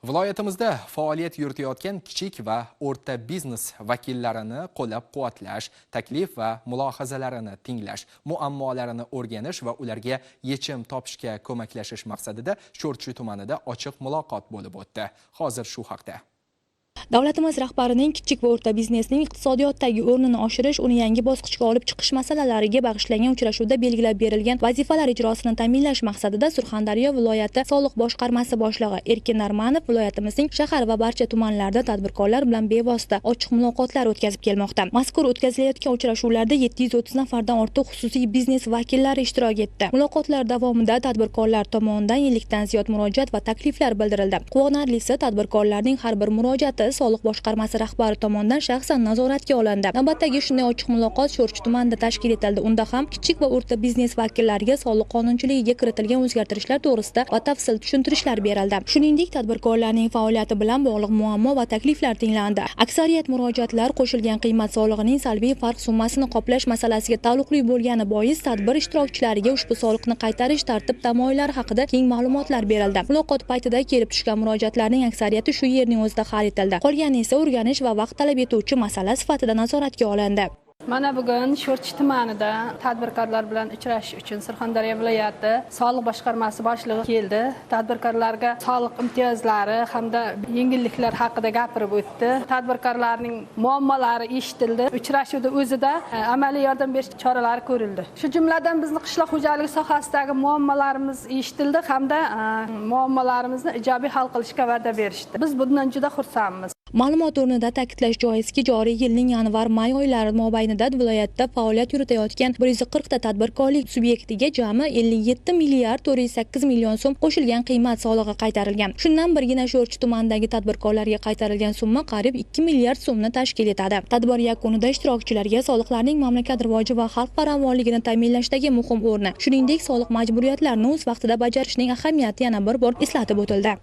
Viloyatimizda faoliyat yuritayotgan kichik va o'rta biznes vakillarini qo'llab-quvvatlash, taklif va mulohazalarini tinglash, muammolarini o'rganish va ularga yechim topishga ko'maklashish maqsadida Sho'rchi tumanida ochiq muloqot bo'lib o'tdi. Hozir shu haqda. Davlatimiz rahbarining kichik va o'rta biznesning iqtisodiyotdagi o'rnini oshirish, uni yangi bosqichga olib chiqish masalalariga bag'ishlangan uchrashuvda belgilab berilgan vazifalar ijrosini ta'minlash maqsadida Surxondaryo viloyati soliq boshqarmasi boshlig'i Erkin Narmanov viloyatimizning shahar va barcha tumanlarda tadbirkorlar bilan bevosita ochiq muloqotlar o'tkazib kelmoqda. Mazkur o'tkazilayotgan uchrashuvlarda 730 nafardan ortiq xususiy biznes vakillari ishtirok etdi. Muloqotlar davomida tadbirkorlar tomonidan 50 dan ziyod murojaat va takliflar bildirildi. Quvonarlisi, tadbirkorlarning har bir murojaati soliq boshqarmasi rahbari tomonidan shaxsan nazoratga olindi. Navbatdagi shunday ochiq muloqot Sho'rchi tumanida tashkil etildi. Unda ham kichik va o'rta biznes vakillariga soliq qonunchiligiga kiritilgan o'zgartirishlar to'g'risida batafsil tushuntirishlar berildi. Shuningdek, tadbirkorlarning faoliyati bilan bog'liq muammo va takliflar tinglandi. Aksariyat murojaatlar qo'shilgan qiymat solig'ining salbiy farq summasini qoplash masalasiga taalluqli bo'lgani bois tadbir ishtirokchilariga ushbu soliqni qaytarish tartib-tamoyillari haqida keng ma'lumotlar berildi. Muloqot paytida kelib tushgan murojaatlarning aksariyati shu yerning o'zida hal etildi. Qolgani esa o'rganish va vaqt talab etuvchi masala sifatida nazoratga olindi. Mana bugun Sho'rchi tumanida tadbirkorlar bilan uchrashish uchun Surxondaryo viloyati soliq boshqarmasi boshlig'i keldi. Tadbirkorlarga soliq imtiyozlari hamda yengilliklar haqida gapirib o'tdi. Tadbirkorlarning muammolari eshitildi. Uchrashuvda o'zida amaliy yordam berish choralari ko'rildi. Shu jumladan bizning qishloq xo'jaligi sohasidagi muammolarimiz eshitildi hamda muammolarimizni ijobiy hal qilishga va'da berishdi. Biz bundan juda xursandmiz. Ma'lumot o'rnida ta'kidlash joizki, joriy yilning yanvar-may oylari mobaynida viloyatda faoliyat yuritayotgan 140 ta tadbirkorlik subyektiga jami 57 milliard 408 million so'm qo'shilgan qiymat solig'i qaytarilgan. Shundan birgina Sho'rchi tumanidagi tadbirkorlarga qaytarilgan summa qariyb 2 milliard so'mni tashkil etadi. Tadbir yakunida ishtirokchilarga soliqlarning mamlakat rivoji va xalq farovonligini ta'minlashdagi muhim o'rni, shuningdek soliq majburiyatlarini o'z vaqtida bajarishning ahamiyati yana bir bor eslatib o'tildi.